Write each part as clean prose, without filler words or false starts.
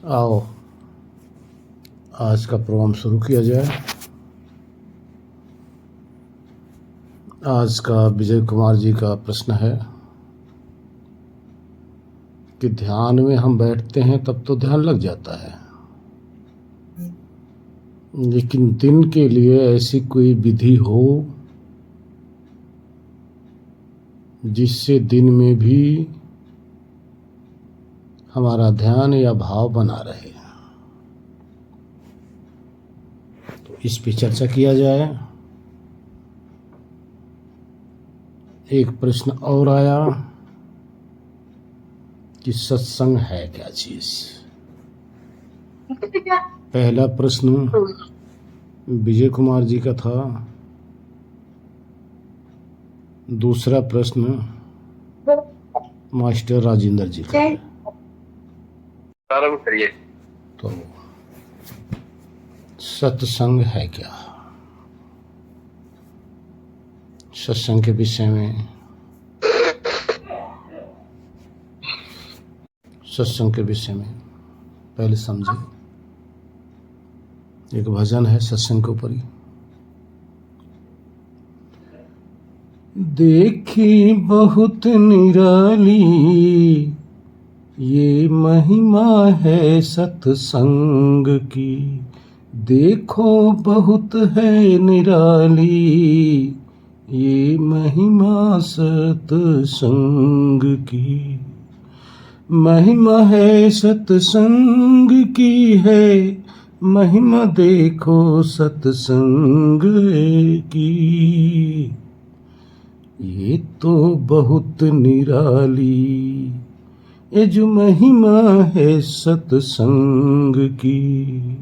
आओ आज का प्रोग्राम शुरू किया जाए। आज का विजय कुमार जी का प्रश्न है कि ध्यान में हम बैठते हैं तब तो ध्यान लग जाता है, लेकिन दिन के लिए ऐसी कोई विधि हो जिससे दिन में भी हमारा ध्यान या भाव बना रहे। तो इस पे चर्चा किया जाए। एक प्रश्न और आया कि सत्संग है क्या चीज। पहला प्रश्न विजय कुमार जी का था, दूसरा प्रश्न मास्टर राजेंद्र जी का है। तो सत्संग है क्या, सत्संग के विषय में, सत्संग के विषय में पहले समझे। एक भजन है सत्संग के ऊपर ही। देखी बहुत निराली ये महिमा है सत्संग की, देखो बहुत है निराली ये महिमा सत्संग की। महिमा है सत्संग की है, महिमा देखो सत्संग की, ये तो बहुत निराली ये जो महिमा है सत्संग की।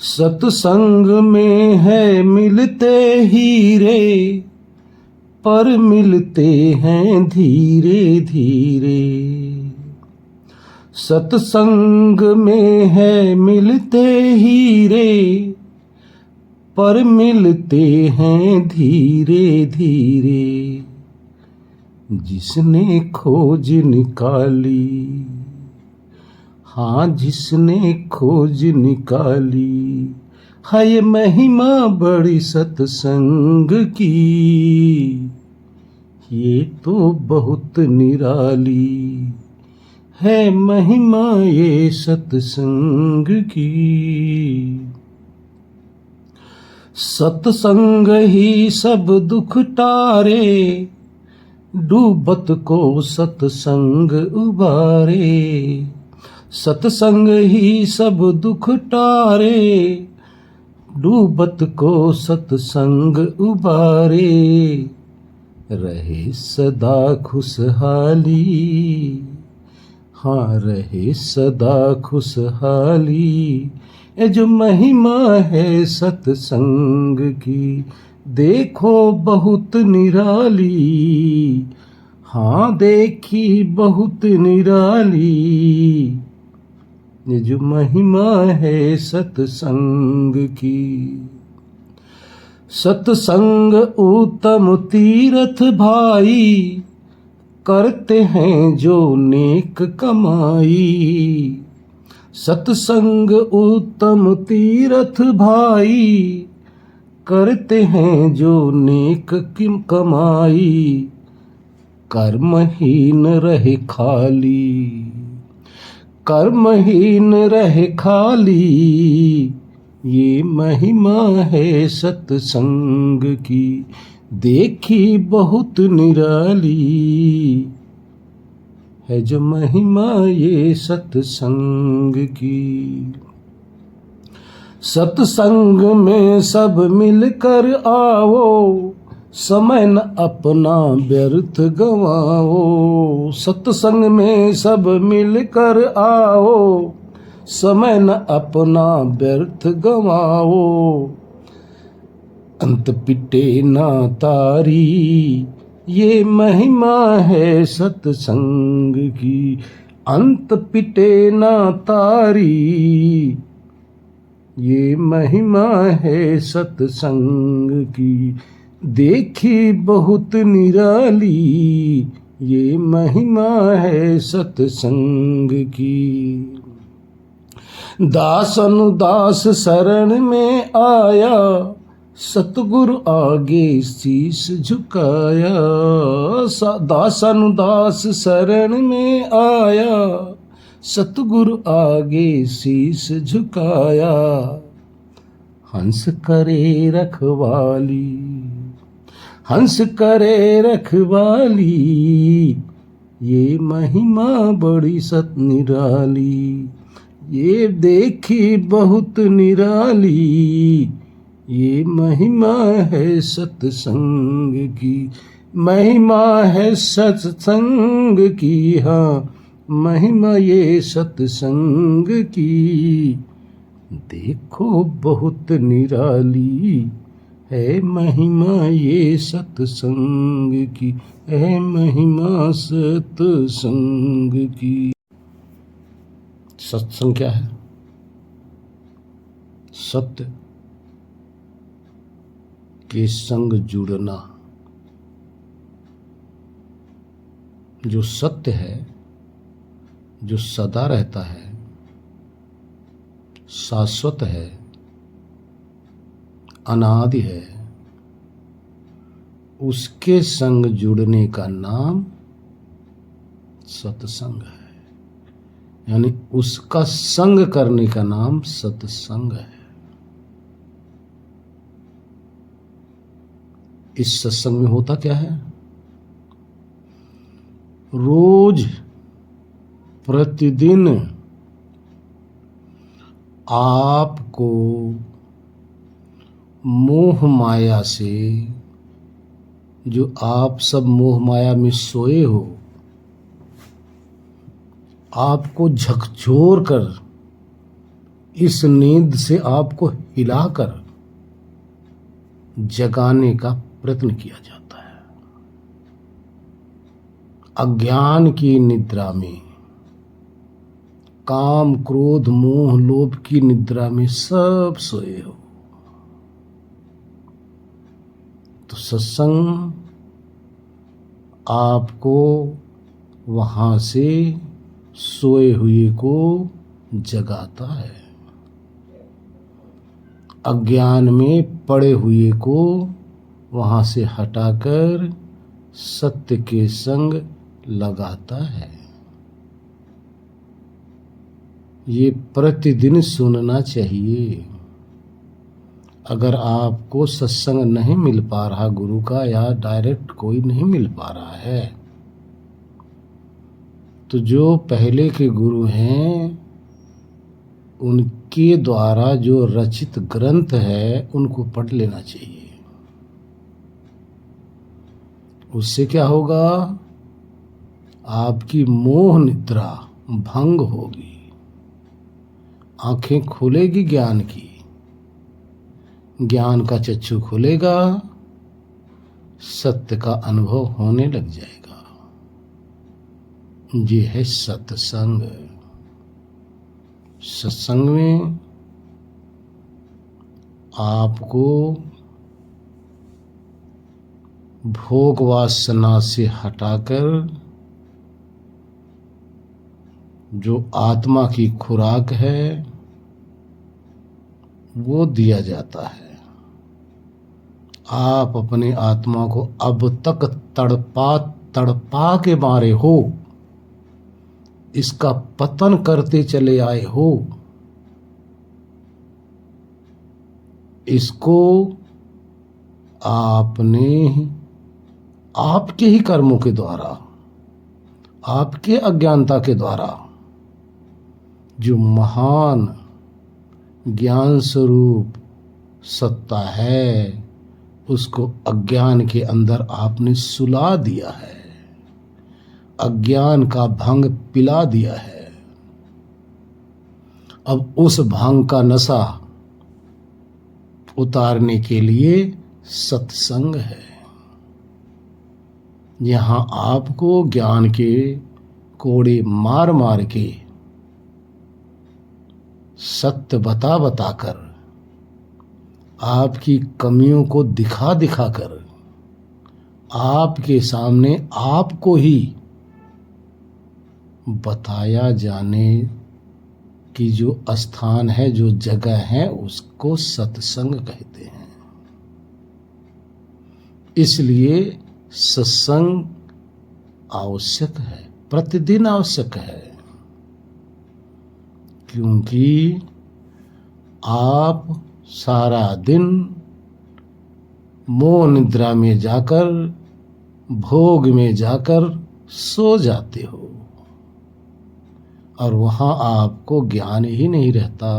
सत्संग में है मिलते हीरे, पर मिलते हैं धीरे धीरे। सत्संग में है मिलते हीरे, पर मिलते हैं धीरे धीरे। जिसने खोज निकाली, हाँ जिसने खोज निकाली, है ये महिमा बड़ी सत्संग की, ये तो बहुत निराली है महिमा ये सत्संग की। सत्संग ही सब दुख टारे, डूबत को सत्संग उबारे। सत्संग ही सब दुख टारे, डूबत को सत्संग उबारे। रहे सदा खुशहाली, हाँ रहे सदा खुशहाली, ये जो महिमा है सत्संग की, देखो बहुत निराली, हाँ देखी बहुत निराली, ये जो महिमा है सत्संग की। सत्संग उत्तम तीर्थ भाई, करते हैं जो नेक कमाई। सत्संग उत्तम तीर्थ भाई, करते हैं जो नेक कमाई। कर्महीन रहे खाली, कर्महीन रहे खाली, ये महिमा है सत्संग की, देखी बहुत निराली है जो महिमा ये सत्संग की। सत्संग में सब मिलकर आओ, समय न अपना व्यर्थ गवाओ। सत्संग में सब मिलकर आओ, समय न अपना व्यर्थ गवाओ। अंत पिटे ना तारी, ये महिमा है सत्संग की, अंत पिटे ना तारी, ये महिमा है सत्संग की, देखी बहुत निराली, ये महिमा है सत्संग की। दास अनुदास शरण में आया, सतगुरु आगे शीश झुकाया। दास अनुदास शरण में आया, सतगुरु आगे शीश झुकाया। हंस करे रखवाली, हंस करे रखवाली, ये महिमा बड़ी सत निराली। ये देखी बहुत निराली, ये महिमा है सत्संग की, महिमा है सत्संग की। हाँ, महिमा ये सत्संग की। देखो बहुत निराली है महिमा ये सत्संग की, है महिमा सत्संग की। सत्संग क्या है? सत्य के संग जुड़ना। जो सत्य है, जो सदा रहता है, शाश्वत है, अनादि है, उसके संग जुड़ने का नाम सत्संग है। यानी उसका संग करने का नाम सत्संग है। इस सत्संग में होता क्या है? रोज प्रतिदिन आपको मोह माया से, जो आप सब मोह माया में सोए हो, आपको झकझोर कर, इस नींद से आपको हिलाकर जगाने का प्रयत्न किया जाता है। अज्ञान की निद्रा में, काम क्रोध मोह लोभ की निद्रा में सब सोए हो। तो सत्संग आपको वहां से सोए हुए को जगाता है। अज्ञान में पड़े हुए को वहां से हटाकर सत्य के संग लगाता है। ये प्रतिदिन सुनना चाहिए। अगर आपको सत्संग नहीं मिल पा रहा गुरु का, या डायरेक्ट कोई नहीं मिल पा रहा है, तो जो पहले के गुरु हैं उनके द्वारा जो रचित ग्रंथ है उनको पढ़ लेना चाहिए। उससे क्या होगा? आपकी मोह निद्रा भंग होगी, आंखें खुलेगी ज्ञान की, ज्ञान का चक्षु खुलेगा, सत्य का अनुभव होने लग जाएगा। ये है सत्संग। सत्संग में आपको भोग वासना से हटाकर जो आत्मा की खुराक है वो दिया जाता है। आप अपने आत्मा को अब तक तड़पा तड़पा के मारे हो, इसका पतन करते चले आए हो। इसको आपने आपके ही कर्मों के द्वारा, आपके अज्ञानता के द्वारा, जो महान ज्ञान स्वरूप सत्ता है, उसको अज्ञान के अंदर आपने सुला दिया है, अज्ञान का भंग पिला दिया है। अब उस भंग का नशा उतारने के लिए सत्संग है। यहां आपको ज्ञान के कोड़े मार मार के, सत्य बता बताकर, आपकी कमियों को दिखा दिखाकर, आपके सामने आपको ही बताया जाने कि जो स्थान है, जो जगह है, उसको सत्संग कहते हैं। इसलिए सत्संग आवश्यक है, प्रतिदिन आवश्यक है, क्योंकि आप सारा दिन मोह निद्रा में जाकर, भोग में जाकर सो जाते हो और वहां आपको ज्ञान ही नहीं रहता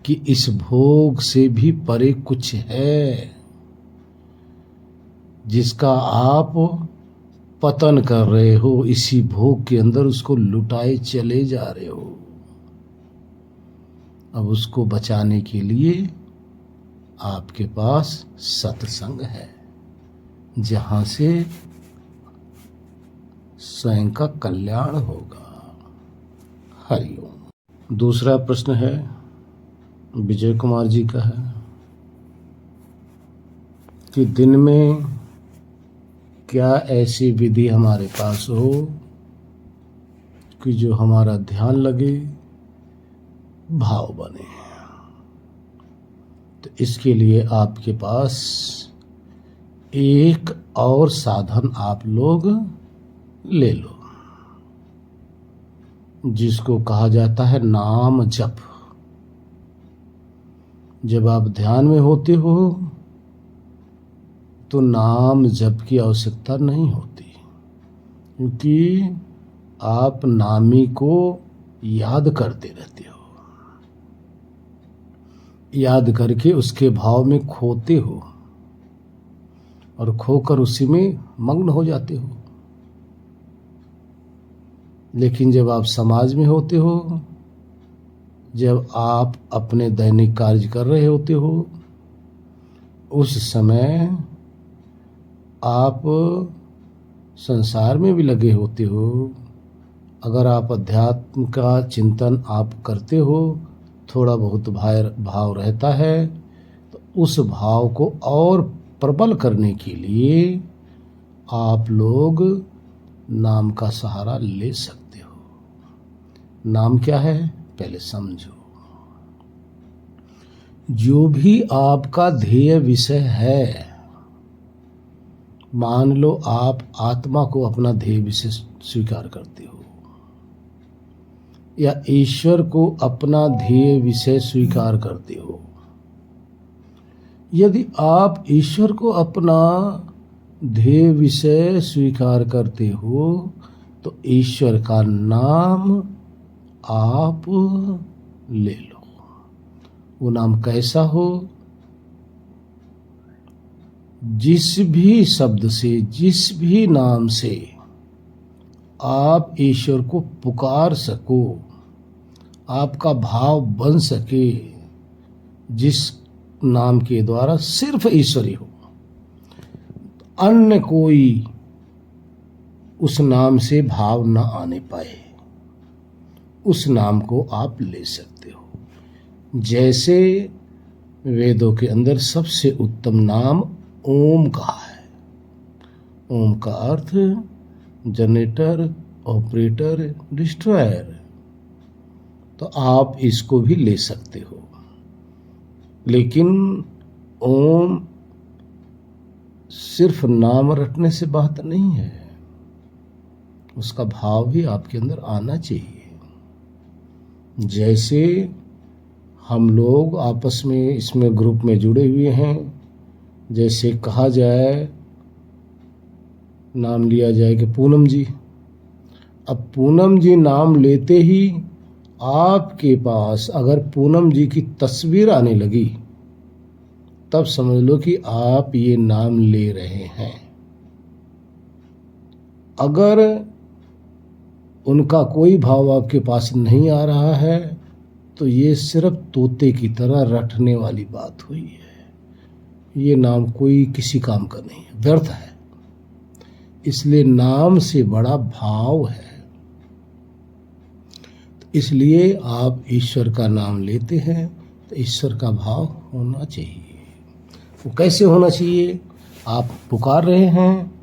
कि इस भोग से भी परे कुछ है जिसका आप पतन कर रहे हो। इसी भोग के अंदर उसको लुटाए चले जा रहे हो। अब उसको बचाने के लिए आपके पास सत्संग है, जहां से स्वयं का कल्याण होगा। हरिओम। दूसरा प्रश्न है, विजय कुमार जी का है कि दिन में क्या ऐसी विधि हमारे पास हो कि जो हमारा ध्यान लगे, भाव बने। तो इसके लिए आपके पास एक और साधन आप लोग ले लो, जिसको कहा जाता है नाम जप। जब आप ध्यान में होते हो तो नाम जप की आवश्यकता नहीं होती, क्योंकि आप नामी को याद करते रहते हो। याद करके उसके भाव में खोते हो और खोकर उसी में मग्न हो जाते हो। लेकिन जब आप समाज में होते हो, जब आप अपने दैनिक कार्य कर रहे होते हो, उस समय आप संसार में भी लगे होते हो। अगर आप अध्यात्म का चिंतन आप करते हो, थोड़ा बहुत भाव रहता है, तो उस भाव को और प्रबल करने के लिए आप लोग नाम का सहारा ले सकते हो। नाम क्या है, पहले समझो। जो भी आपका ध्येय विषय है, मान लो आप आत्मा को अपना ध्येय विषय स्वीकार करते हो, या ईश्वर को अपना ध्येय विषय स्वीकार करते हो। यदि आप ईश्वर को अपना ध्येय विषय स्वीकार करते हो, तो ईश्वर का नाम आप ले लो। वो नाम कैसा हो, जिस भी शब्द से, जिस भी नाम से आप ईश्वर को पुकार सको, आपका भाव बन सके, जिस नाम के द्वारा सिर्फ ईश्वरी हो, अन्य कोई उस नाम से भाव न आने पाए, उस नाम को आप ले सकते हो। जैसे वेदों के अंदर सबसे उत्तम नाम ओम का है। ओम का अर्थ जनरेटर, ऑपरेटर, डिस्ट्रॉयर। तो आप इसको भी ले सकते हो। लेकिन ओम सिर्फ नाम रटने से बात नहीं है, उसका भाव भी आपके अंदर आना चाहिए। जैसे हम लोग आपस में इसमें ग्रुप में जुड़े हुए हैं, जैसे कहा जाए, नाम लिया जाए कि पूनम जी, अब पूनम जी नाम लेते ही आपके पास अगर पूनम जी की तस्वीर आने लगी, तब समझ लो कि आप ये नाम ले रहे हैं। अगर उनका कोई भाव आपके पास नहीं आ रहा है, तो ये सिर्फ तोते की तरह रटने वाली बात हुई है। ये नाम कोई किसी काम का नहीं है, व्यर्थ है। इसलिए नाम से बड़ा भाव है। तो इसलिए आप ईश्वर का नाम लेते हैं तो ईश्वर का भाव होना चाहिए। वो कैसे होना चाहिए? आप पुकार रहे हैं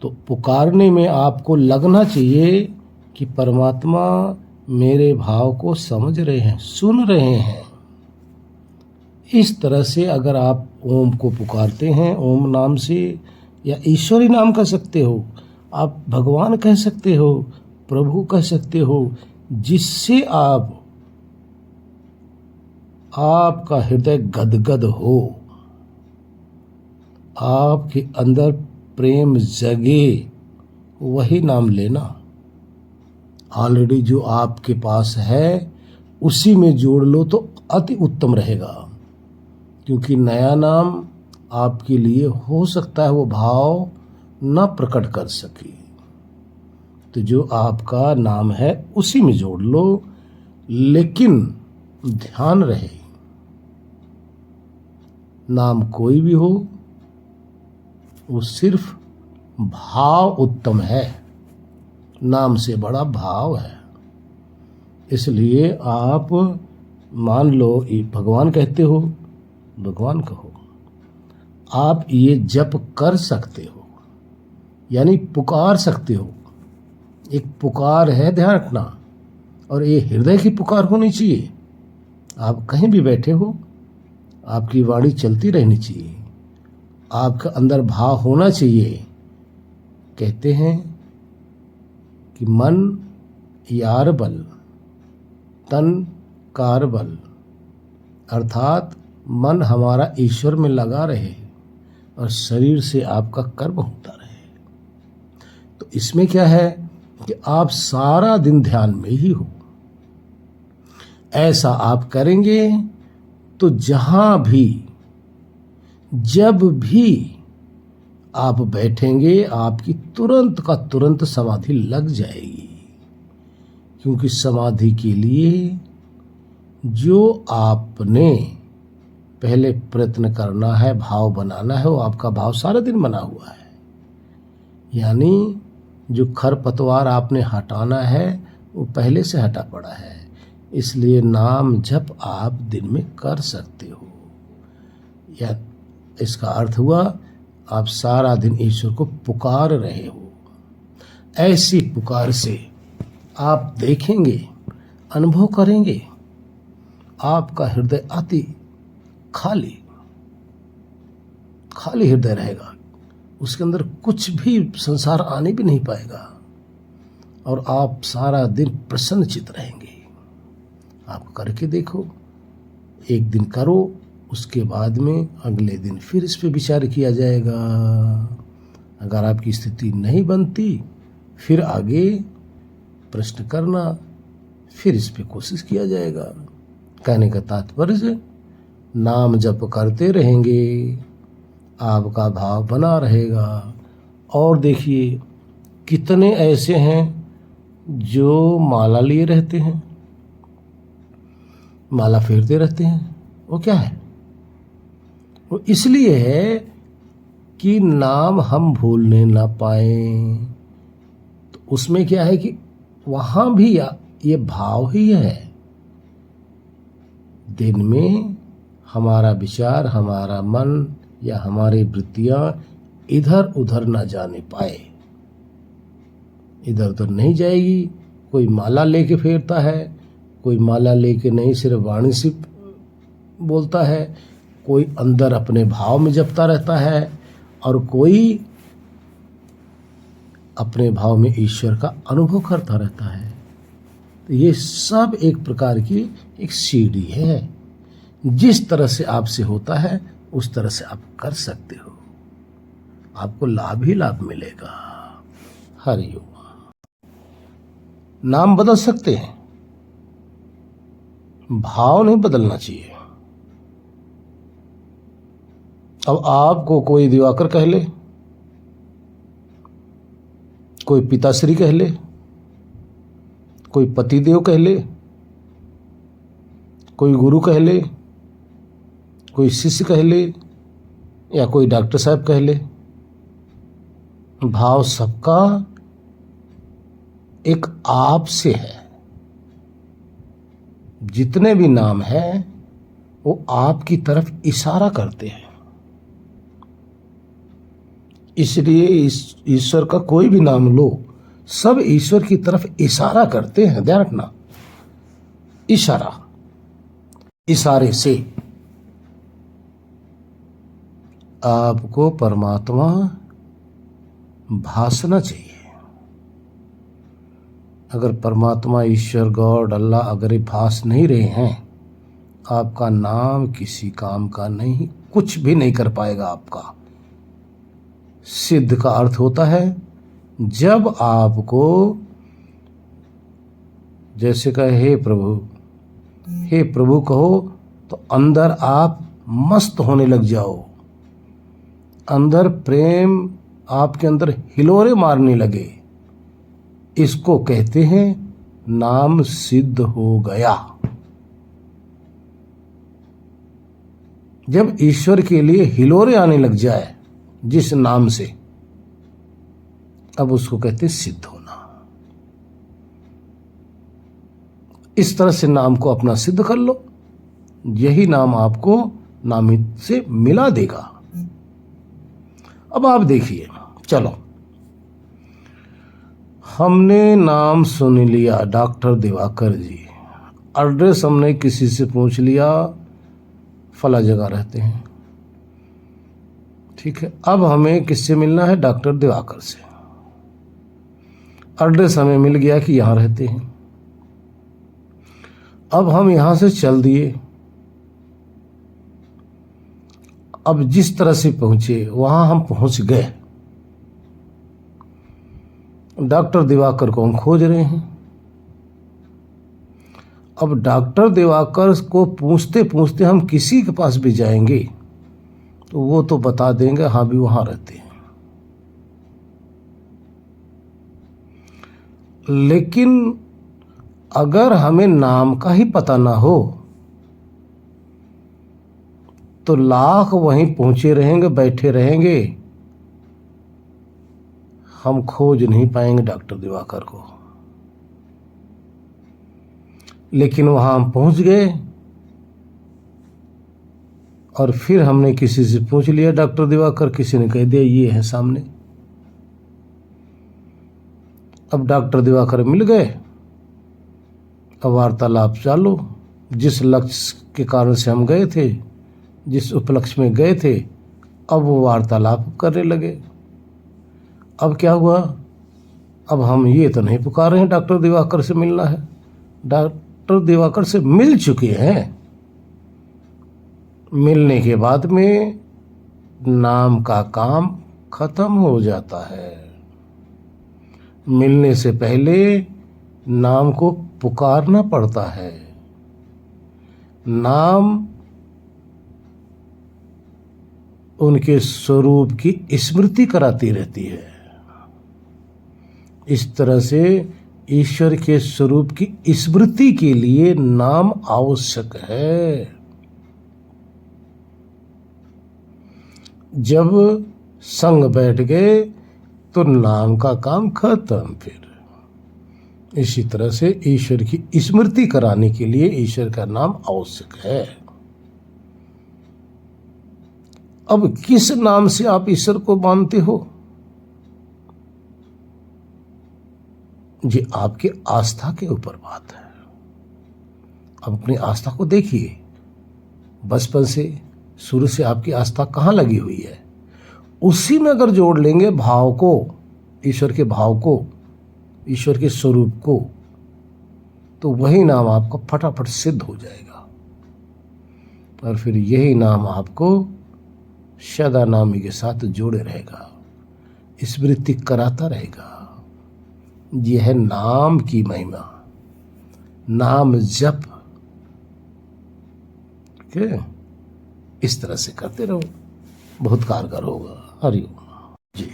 तो पुकारने में आपको लगना चाहिए कि परमात्मा मेरे भाव को समझ रहे हैं, सुन रहे हैं। इस तरह से अगर आप ओम को पुकारते हैं, ओम नाम से, या ईश्वरी नाम कह सकते हो, आप भगवान कह सकते हो, प्रभु कह सकते हो, जिससे आपका हृदय गदगद हो, आपके अंदर प्रेम जगे, वही नाम लेना। ऑलरेडी जो आपके पास है उसी में जोड़ लो तो अति उत्तम रहेगा, क्योंकि नया नाम आपके लिए हो सकता है वो भाव न प्रकट कर सके। तो जो आपका नाम है उसी में जोड़ लो, लेकिन ध्यान रहे नाम कोई भी हो, वो सिर्फ भाव उत्तम है, नाम से बड़ा भाव है। इसलिए आप मान लो भगवान कहते हो, भगवान कहो। आप ये जप कर सकते हो, यानी पुकार सकते हो। एक पुकार है, ध्यान रखना, और ये हृदय की पुकार होनी चाहिए। आप कहीं भी बैठे हो, आपकी वाणी चलती रहनी चाहिए, आपका अंदर भाव होना चाहिए। कहते हैं कि मन यार बल, तन कार बल, अर्थात मन हमारा ईश्वर में लगा रहे और शरीर से आपका कर्म होता रहे। तो इसमें क्या है कि आप सारा दिन ध्यान में ही हो। ऐसा आप करेंगे तो जहां भी, जब भी आप बैठेंगे, आपकी तुरंत का तुरंत समाधि लग जाएगी। क्योंकि समाधि के लिए जो आपने पहले प्रयत्न करना है, भाव बनाना है, वो आपका भाव सारा दिन बना हुआ है। यानी जो खरपतवार आपने हटाना है वो पहले से हटा पड़ा है। इसलिए नाम जप आप दिन में कर सकते हो। या इसका अर्थ हुआ आप सारा दिन ईश्वर को पुकार रहे हो। ऐसी पुकार से आप देखेंगे, अनुभव करेंगे, आपका हृदय अति खाली खाली हृदय रहेगा। उसके अंदर कुछ भी संसार आने भी नहीं पाएगा और आप सारा दिन प्रसन्नचित रहेंगे। आप करके देखो, एक दिन करो, उसके बाद में अगले दिन फिर इस पे विचार किया जाएगा। अगर आपकी स्थिति नहीं बनती फिर आगे प्रश्न करना, फिर इस पे कोशिश किया जाएगा। कहने का तात्पर्य, नाम जप करते रहेंगे, आपका भाव बना रहेगा। और देखिए कितने ऐसे हैं जो माला लिए रहते हैं, माला फेरते रहते हैं। वो क्या है? वो इसलिए है कि नाम हम भूलने ना पाए। तो उसमें क्या है कि वहां भी ये भाव ही है। दिन में हमारा विचार, हमारा मन या हमारी वृत्तियां इधर उधर ना जाने पाए। इधर उधर नहीं जाएगी। कोई माला लेके फेरता है, कोई माला लेके नहीं, सिर्फ वाणी से बोलता है, कोई अंदर अपने भाव में जपता रहता है, और कोई अपने भाव में ईश्वर का अनुभव करता रहता है। तो ये सब एक प्रकार की एक सीढ़ी है। जिस तरह से आपसे होता है उस तरह से आप कर सकते हो, आपको लाभ ही लाभ मिलेगा। हरिओम। नाम बदल सकते हैं, भाव नहीं बदलना चाहिए। अब आपको कोई दिवाकर कह ले, कोई पिताश्री कह ले, कोई पतिदेव कह ले, कोई गुरु कह ले, कोई शिष्य कह ले, या कोई डॉक्टर साहब कह ले, भाव सबका एक आप से है। जितने भी नाम हैं वो आपकी तरफ इशारा करते हैं। इसलिए ईश्वर का कोई भी नाम लो, सब ईश्वर की तरफ इशारा करते हैं। ध्यान रखना, इशारा, इशारे से आपको परमात्मा भासना चाहिए। अगर परमात्मा, ईश्वर, गॉड, अल्लाह अगर ये भास नहीं रहे हैं, आपका नाम किसी काम का नहीं, कुछ भी नहीं कर पाएगा आपका। सिद्ध का अर्थ होता है जब आपको, जैसे कहे हे प्रभु, हे प्रभु कहो तो अंदर आप मस्त होने लग जाओ, अंदर प्रेम आपके अंदर हिलोरे मारने लगे, इसको कहते हैं नाम सिद्ध हो गया। जब ईश्वर के लिए हिलोरे आने लग जाए जिस नाम से, अब उसको कहते हैं सिद्ध होना। इस तरह से नाम को अपना सिद्ध कर लो, यही नाम आपको नामित से मिला देगा। अब आप देखिए, चलो हमने नाम सुन लिया डॉक्टर दिवाकर जी, एड्रेस हमने किसी से पूछ लिया, फला जगह रहते हैं, ठीक है। अब हमें किससे मिलना है? डॉक्टर दिवाकर से। एड्रेस हमें मिल गया कि यहां रहते हैं। अब हम यहां से चल दिए, अब जिस तरह से पहुंचे वहां हम पहुंच गए। डॉक्टर दिवाकर को हम खोज रहे हैं। अब डॉक्टर दिवाकर को पूछते पूछते हम किसी के पास भी जाएंगे तो वो तो बता देंगे हाँ भी वहां रहते हैं। लेकिन अगर हमें नाम का ही पता ना हो तो लाख वहीं पहुंचे रहेंगे, बैठे रहेंगे, हम खोज नहीं पाएंगे डॉक्टर दिवाकर को। लेकिन वहां हम पहुंच गए और फिर हमने किसी से पूछ लिया डॉक्टर दिवाकर, किसी ने कह दिया ये है सामने। अब डॉक्टर दिवाकर मिल गए, अब वार्तालाप चालू। जिस लक्ष्य के कारण से हम गए थे, जिस उपलक्ष्य में गए थे, अब वो वार्तालाप करने लगे। अब क्या हुआ? अब हम ये तो नहीं पुकार रहे हैं डॉक्टर दिवाकर से मिलना है, डॉक्टर दिवाकर से मिल चुके हैं। मिलने के बाद में नाम का काम खत्म हो जाता है। मिलने से पहले नाम को पुकारना पड़ता है। नाम उनके स्वरूप की स्मृति कराती रहती है। इस तरह से ईश्वर के स्वरूप की स्मृति के लिए नाम आवश्यक है। जब संग बैठ गए तो नाम का काम खत्म। फिर इसी तरह से ईश्वर की स्मृति कराने के लिए ईश्वर का नाम आवश्यक है। अब किस नाम से आप ईश्वर को मानते हो? ये आपके आस्था के ऊपर बात है। अब अपनी आस्था को देखिए, बचपन से शुरू से आपकी आस्था कहाँ लगी हुई है, उसी में अगर जोड़ लेंगे भाव को, ईश्वर के भाव को, ईश्वर के स्वरूप को, तो वही नाम आपका फटाफट सिद्ध हो जाएगा। और फिर यही नाम आपको सदा नामी के साथ जोड़े रहेगा, स्मृति कराता रहेगा। यह है नाम की महिमा, नाम जप। ठीक है, इस तरह से करते रहो, बहुत कारगर होगा। हरिओम जी।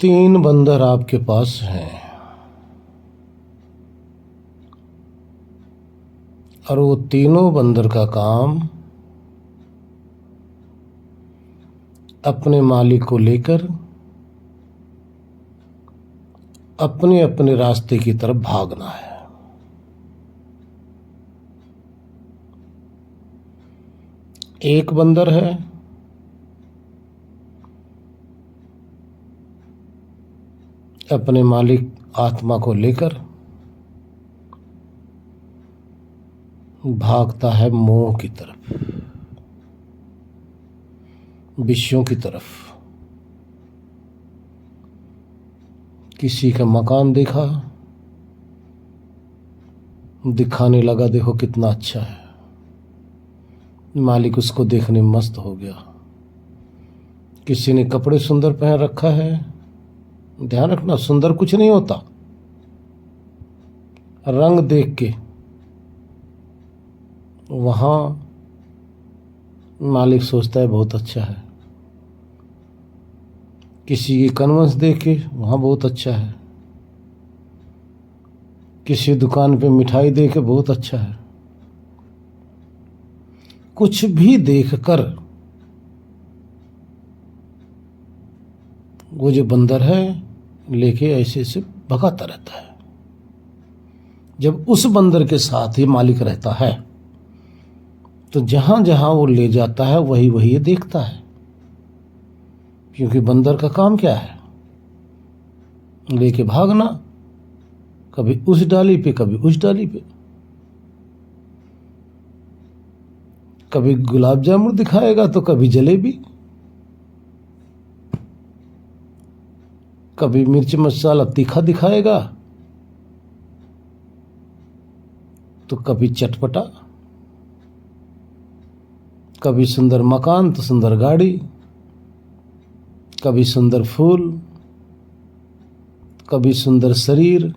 3 बंदर आपके पास हैं और वो तीनों बंदर का काम अपने मालिक को लेकर अपने अपने रास्ते की तरफ भागना है। एक बंदर है अपने मालिक आत्मा को लेकर भागता है मोह की तरफ, विषयों की तरफ। किसी का मकान देखा, दिखाने लगा देखो कितना अच्छा है, मालिक उसको देखने मस्त हो गया। किसी ने कपड़े सुंदर पहन रखा है, ध्यान रखना सुंदर कुछ नहीं होता, रंग देख के वहां मालिक सोचता है बहुत अच्छा है। किसी की कन्वंस देख के वहां बहुत अच्छा है, किसी दुकान पे मिठाई दे के बहुत अच्छा है। कुछ भी देखकर वो जो बंदर है लेके ऐसे ऐसे भगाता रहता है। जब उस बंदर के साथ ही मालिक रहता है तो जहां जहां वो ले जाता है वही वही ये देखता है, क्योंकि बंदर का काम क्या है, लेके भागना, कभी उस डाली पे कभी उस डाली पे। कभी गुलाब जामुन दिखाएगा तो कभी जलेबी, कभी मिर्च मसाला तीखा दिखाएगा तो कभी चटपटा, कभी सुंदर मकान तो सुंदर गाड़ी, कभी सुंदर फूल, कभी सुंदर शरीर।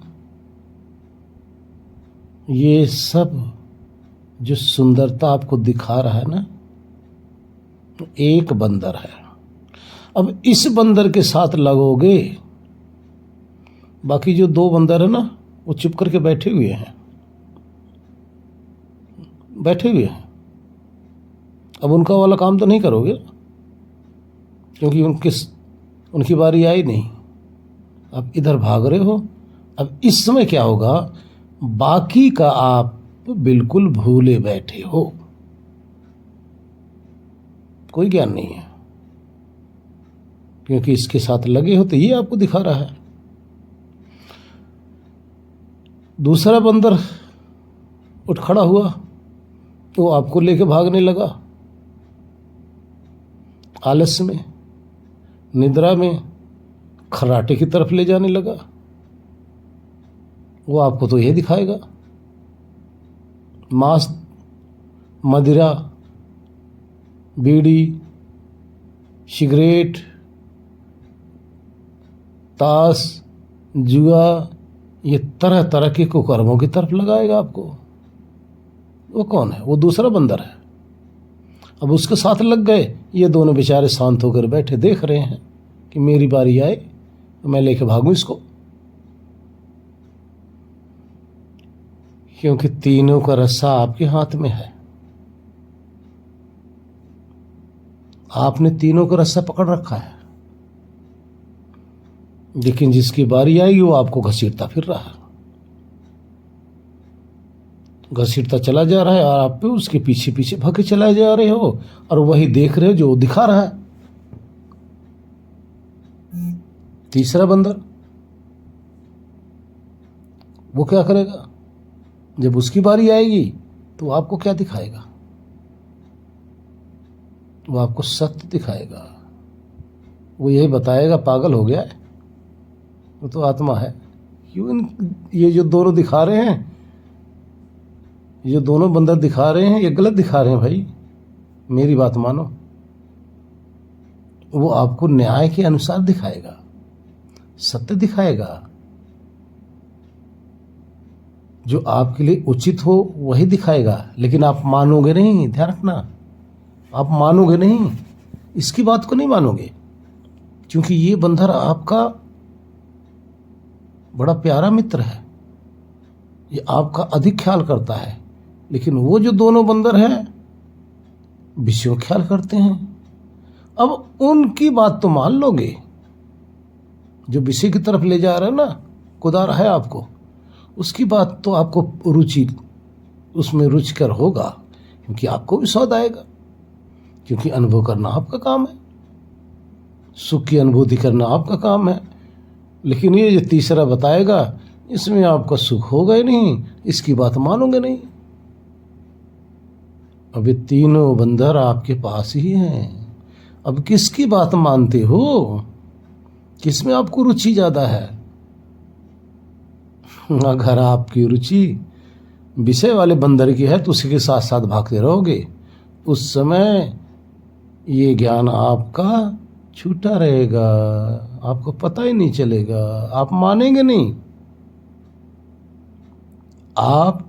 ये सब जो सुंदरता आपको दिखा रहा है ना, एक बंदर है। अब इस बंदर के साथ लगोगे, बाकी जो दो बंदर है ना वो चुप करके बैठे हुए हैं, बैठे हुए हैं। अब उनका वाला काम तो नहीं करोगे क्योंकि उनकी बारी आई नहीं, अब इधर भाग रहे हो। अब इस समय क्या होगा, बाकी का आप बिल्कुल भूले बैठे हो, कोई ज्ञान नहीं है, क्योंकि इसके साथ लगे हो तो ये आपको दिखा रहा है। दूसरा बंदर उठ खड़ा हुआ तो आपको लेके भागने लगा, आलस्य में, निद्रा में, खर्राटे की तरफ ले जाने लगा। वो आपको तो यह दिखाएगा, मांस, मदिरा, बीड़ी, सिगरेट, ताश, जुआ, ये तरह तरह के कुकर्मों की तरफ लगाएगा आपको। वो कौन है? वो दूसरा बंदर है। अब उसके साथ लग गए, ये दोनों बेचारे शांत होकर बैठे देख रहे हैं कि मेरी बारी आए तो मैं लेके भागूं इसको, क्योंकि तीनों का रस्सा आपके हाथ में है। आपने तीनों का रस्सा पकड़ रखा है, लेकिन जिसकी बारी आएगी वो आपको घसीटता फिर रहा है, घसीटता चला जा रहा है और आप पे उसके पीछे पीछे भागे चला जा रहे हो और वही देख रहे हो जो दिखा रहा है। तीसरा बंदर वो क्या करेगा, जब उसकी बारी आएगी तो आपको क्या दिखाएगा, वो आपको सत्य दिखाएगा। वो यही बताएगा पागल हो गया है, वो तो आत्मा है। क्यों ये जो दोनों दिखा रहे हैं, ये दोनों बंदर दिखा रहे हैं, ये गलत दिखा रहे हैं भाई, मेरी बात मानो। वो आपको न्याय के अनुसार दिखाएगा, सत्य दिखाएगा, जो आपके लिए उचित हो वही दिखाएगा, लेकिन आप मानोगे नहीं। ध्यान रखना, आप मानोगे नहीं, इसकी बात को नहीं मानोगे, क्योंकि ये बंदर आपका बड़ा प्यारा मित्र है, ये आपका अधिक ख्याल करता है। लेकिन वो जो दोनों बंदर हैं विषयों ख्याल करते हैं। अब उनकी बात तो मान लोगे, जो विषय की तरफ ले जा रहा है ना, खुदा रहा है आपको, उसकी बात तो आपको रुचि, उसमें रुचिकर होगा, क्योंकि आपको भी स्वाद आएगा, क्योंकि अनुभव करना आपका काम है, सुख की अनुभूति करना आपका काम है। लेकिन ये जो तीसरा बताएगा इसमें आपका सुख होगा ही नहीं, इसकी बात मानोगे नहीं। अब ये तीनों बंदर आपके पास ही हैं, अब किसकी बात मानते हो? किसमें आपको रुचि ज्यादा है? अगर आपकी रुचि विषय वाले बंदर की है तो उसी के साथ साथ भागते रहोगे, उस समय ये ज्ञान आपका छूटा रहेगा, आपको पता ही नहीं चलेगा, आप मानेंगे नहीं। आप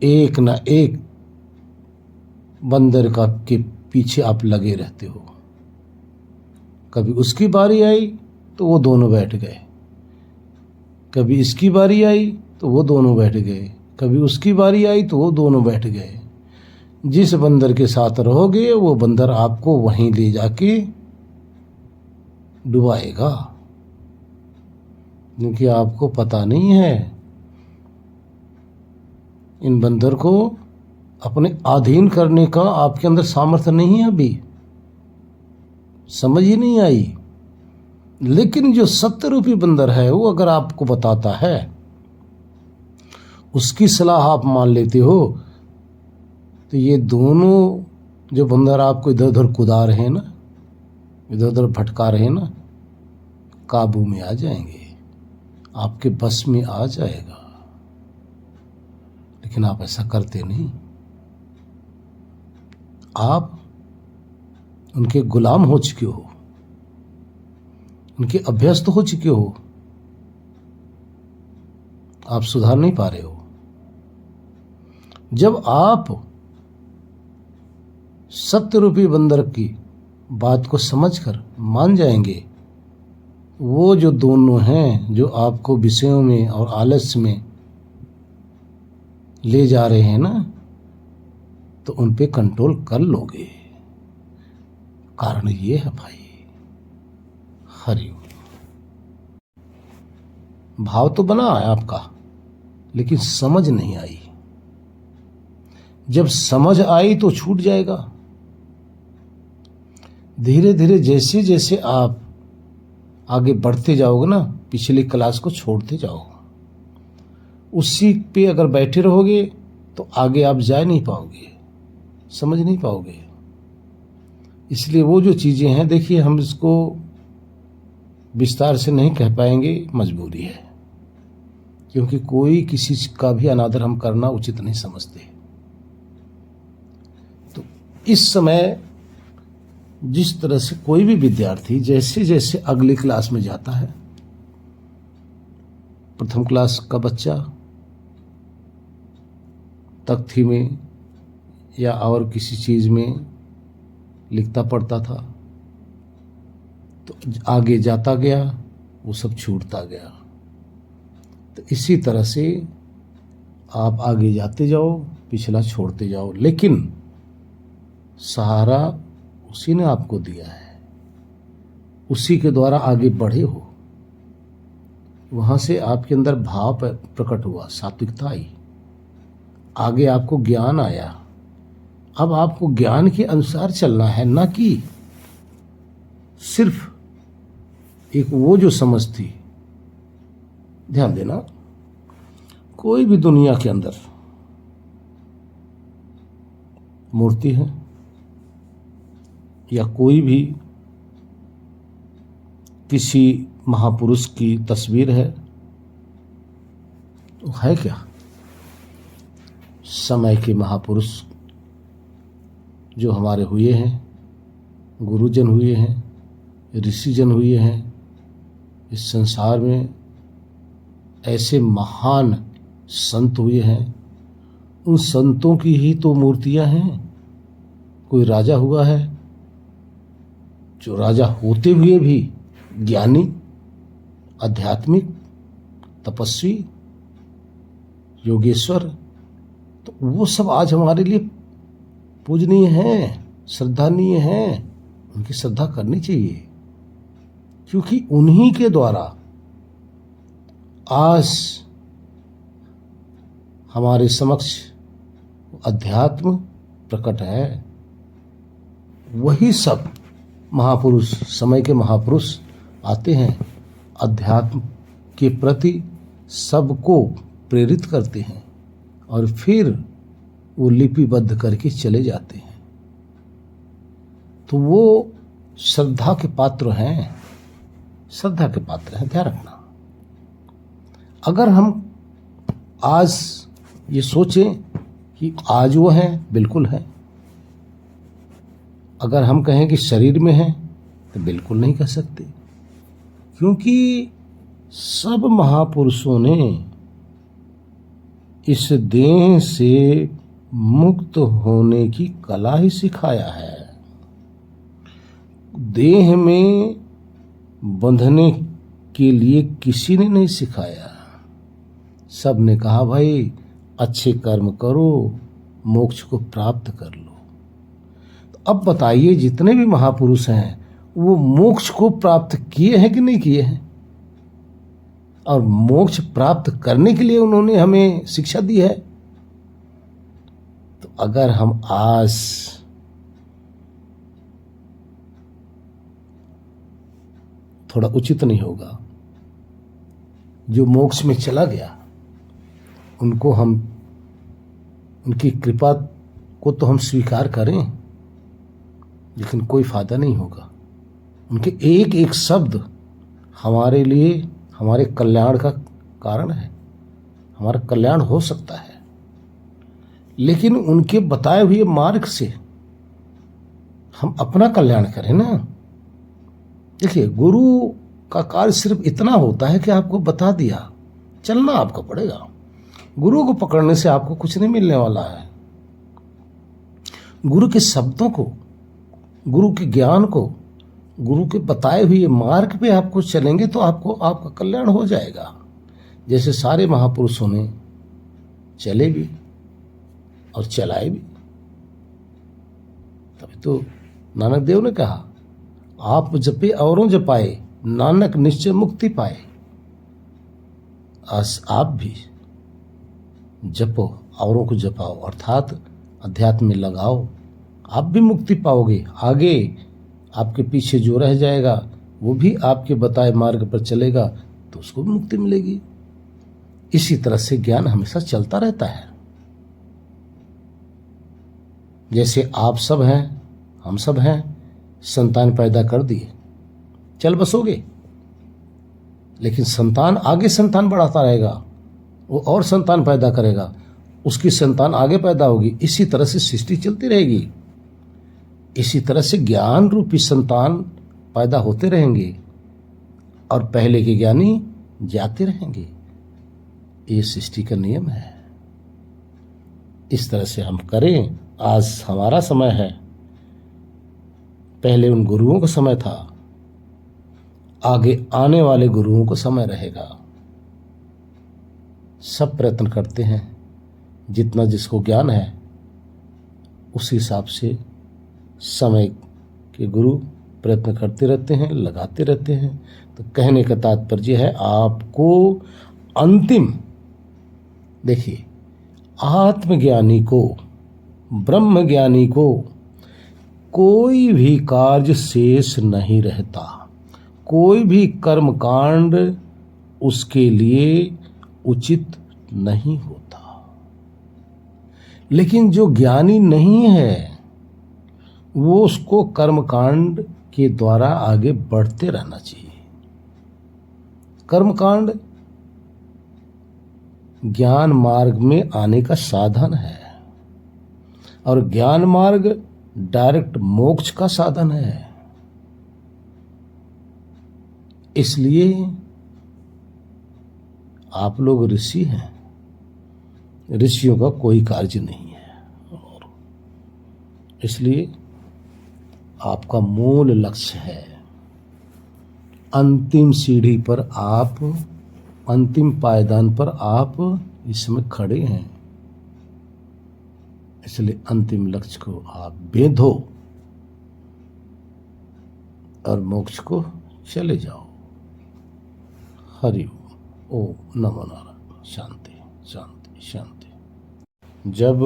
एक ना एक बंदर का के पीछे आप लगे रहते हो। कभी उसकी बारी आई तो वो दोनों बैठ गए, कभी इसकी बारी आई तो वो दोनों बैठ गए, कभी उसकी बारी आई तो वो दोनों बैठ गए। जिस बंदर के साथ रहोगे वो बंदर आपको वहीं ले जाके डुबाएगा, क्योंकि आपको पता नहीं है। इन बंदर को अपने अधीन करने का आपके अंदर सामर्थ्य नहीं है, अभी समझ ही नहीं आई। लेकिन जो सत्य रूपी बंदर है वो अगर आपको बताता है, उसकी सलाह आप मान लेते हो, तो ये दोनों जो बंदर आपको इधर उधर कुदा रहे हैं ना, इधर उधर भटका रहे हैं ना, काबू में आ जाएंगे, आपके बस में आ जाएगा। लेकिन आप ऐसा करते नहीं, आप उनके गुलाम हो चुके हो, उनके अभ्यस्त हो चुके हो, आप सुधार नहीं पा रहे हो। जब आप सत्य रूपी बंदर की बात को समझकर मान जाएंगे, वो जो दोनों हैं जो आपको विषयों में और आलस्य में ले जा रहे हैं ना, तो उन पे कंट्रोल कर लोगे। कारण ये है भाई, हरिओम। भाव तो बना है आपका, लेकिन समझ नहीं आई। जब समझ आई तो छूट जाएगा। धीरे धीरे जैसे जैसे आप आगे बढ़ते जाओगे ना, पिछली क्लास को छोड़ते जाओ, उसी पे अगर बैठे रहोगे तो आगे आप जा नहीं पाओगे, समझ नहीं पाओगे। इसलिए वो जो चीजें हैं, देखिए हम इसको विस्तार से नहीं कह पाएंगे, मजबूरी है, क्योंकि कोई किसी का भी अनादर हम करना उचित नहीं समझते। तो इस समय जिस तरह से कोई भी विद्यार्थी जैसे जैसे अगली क्लास में जाता है, प्रथम क्लास का बच्चा तख्ती में या और किसी चीज में लिखता पढ़ता था, तो आगे जाता गया वो सब छूटता गया। तो इसी तरह से आप आगे जाते जाओ, पिछला छोड़ते जाओ, लेकिन सहारा उसी ने आपको दिया है, उसी के द्वारा आगे बढ़े हो। वहां से आपके अंदर भाव प्रकट हुआ, सात्विकता आई, आगे आपको ज्ञान आया। अब आपको ज्ञान के अनुसार चलना है, ना कि सिर्फ एक वो जो समझ थी। ध्यान देना, कोई भी दुनिया के अंदर मूर्ति है या कोई भी किसी महापुरुष की तस्वीर है, तो है क्या? समय के महापुरुष जो हमारे हुए हैं, गुरुजन हुए हैं, ऋषिजन हुए हैं। इस संसार में ऐसे महान संत हुए हैं, उन संतों की ही तो मूर्तियां हैं। कोई राजा हुआ है जो राजा होते हुए भी ज्ञानी, आध्यात्मिक, तपस्वी, योगेश्वर, तो वो सब आज हमारे लिए पूजनीय हैं, श्रद्धानीय हैं। उनकी श्रद्धा करनी चाहिए, क्योंकि उन्हीं के द्वारा आज हमारे समक्ष अध्यात्म प्रकट है। वही सब महापुरुष, समय के महापुरुष आते हैं, अध्यात्म के प्रति सबको प्रेरित करते हैं और फिर वो लिपिबद्ध करके चले जाते हैं। तो वो श्रद्धा के पात्र हैं, श्रद्धा के पात्र हैं, ध्यान रखना। अगर हम आज ये सोचें कि आज वो हैं, बिल्कुल है। अगर हम कहें कि शरीर में हैं तो बिल्कुल नहीं कह सकते, क्योंकि सब महापुरुषों ने इस देह से मुक्त होने की कला ही सिखाया है। देह में बंधने के लिए किसी ने नहीं सिखाया। सब ने कहा भाई अच्छे कर्म करो, मोक्ष को प्राप्त कर लो। तो अब बताइए, जितने भी महापुरुष हैं वो मोक्ष को प्राप्त किए हैं कि नहीं किए हैं? और मोक्ष प्राप्त करने के लिए उन्होंने हमें शिक्षा दी है। तो अगर हम आज थोड़ा उचित नहीं होगा, जो मोक्ष में चला गया उनको हम, उनकी कृपा को तो हम स्वीकार करें, लेकिन कोई फायदा नहीं होगा। उनके एक एक शब्द हमारे लिए, हमारे कल्याण का कारण है, हमारा कल्याण हो सकता है। लेकिन उनके बताए हुए मार्ग से हम अपना कल्याण करें ना। देखिए, गुरु का कार्य सिर्फ इतना होता है कि आपको बता दिया, चलना आपको पड़ेगा। गुरु को पकड़ने से आपको कुछ नहीं मिलने वाला है। गुरु के शब्दों को, गुरु के ज्ञान को, गुरु के बताए हुए मार्ग पे आपको चलेंगे तो आपको, आपका कल्याण हो जाएगा। जैसे सारे महापुरुषों ने चले भी और चलाए भी। तभी तो नानक देव ने कहा, आप जपे औरों जपाए, नानक निश्चय मुक्ति पाए। आज आप भी जपो, औरों को जपाओ, अर्थात अध्यात्म में लगाओ, आप भी मुक्ति पाओगे। आगे आपके पीछे जो रह जाएगा वो भी आपके बताए मार्ग पर चलेगा तो उसको भी मुक्ति मिलेगी। इसी तरह से ज्ञान हमेशा चलता रहता है। जैसे आप सब हैं, हम सब हैं, संतान पैदा कर दिए, चल बसोगे, लेकिन संतान आगे संतान बढ़ाता रहेगा, वो और संतान पैदा करेगा, उसकी संतान आगे पैदा होगी। इसी तरह से सृष्टि चलती रहेगी। इसी तरह से ज्ञान रूपी संतान पैदा होते रहेंगे और पहले के ज्ञानी जाते रहेंगे। ये सृष्टि का नियम है। इस तरह से हम करें। आज हमारा समय है, पहले उन गुरुओं का समय था, आगे आने वाले गुरुओं को समय रहेगा। सब प्रयत्न करते हैं, जितना जिसको ज्ञान है उस हिसाब से समय के गुरु प्रयत्न करते रहते हैं, लगाते रहते हैं। तो कहने का तात्पर्य है, आपको अंतिम, देखिए, आत्मज्ञानी को, ब्रह्मज्ञानी को कोई भी कार्य शेष नहीं रहता, कोई भी कर्मकांड उसके लिए उचित नहीं होता। लेकिन जो ज्ञानी नहीं है वो उसको कर्मकांड के द्वारा आगे बढ़ते रहना चाहिए। कर्मकांड ज्ञान मार्ग में आने का साधन है और ज्ञान मार्ग डायरेक्ट मोक्ष का साधन है। इसलिए आप लोग ऋषि हैं, ऋषियों का कोई कार्य नहीं है। और इसलिए आपका मूल लक्ष्य है, अंतिम सीढ़ी पर आप, अंतिम पायदान पर आप इस समय खड़े हैं। इसलिए अंतिम लक्ष्य को आप बेधो और मोक्ष को चले जाओ। हरि ओम नमो नारायण। शांति शांति शांति। जब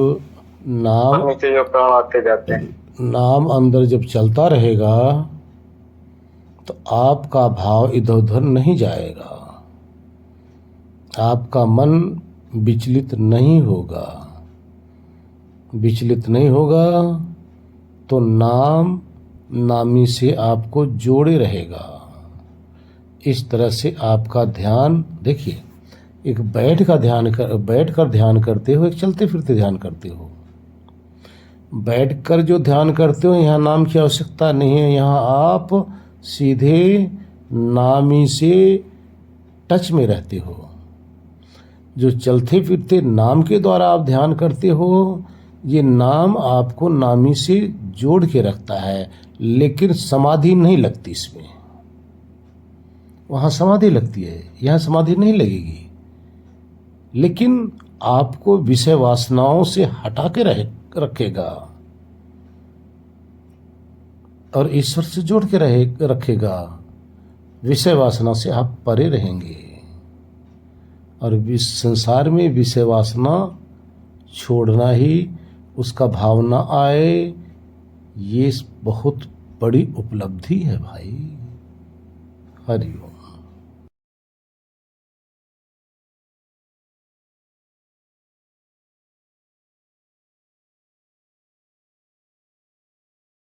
नाम नीचे जो प्राण आते जाते हैं, नाम अंदर जब चलता रहेगा तो आपका भाव इधर उधर नहीं जाएगा, आपका मन विचलित नहीं होगा। विचलित नहीं होगा तो नाम नामी से आपको जोड़े रहेगा। इस तरह से आपका ध्यान, देखिए, एक बैठ कर ध्यान करते हो, एक चलते फिरते ध्यान करते हो। बैठकर जो ध्यान करते हो, यहाँ नाम की आवश्यकता नहीं है। यहाँ आप सीधे नामी से टच में रहते हो। जो चलते फिरते नाम के द्वारा आप ध्यान करते हो, ये नाम आपको नामी से जोड़ के रखता है, लेकिन समाधि नहीं लगती इसमें। वहाँ समाधि लगती है, यहाँ समाधि नहीं लगेगी, लेकिन आपको विषय वासनाओं से हटा के रखेगा और ईश्वर से जोड़ के रखेगा। विषय वासना से आप परे रहेंगे और इस संसार में विषय वासना छोड़ना ही, उसका भावना आए, ये बहुत बड़ी उपलब्धि है भाई। हरि ओम।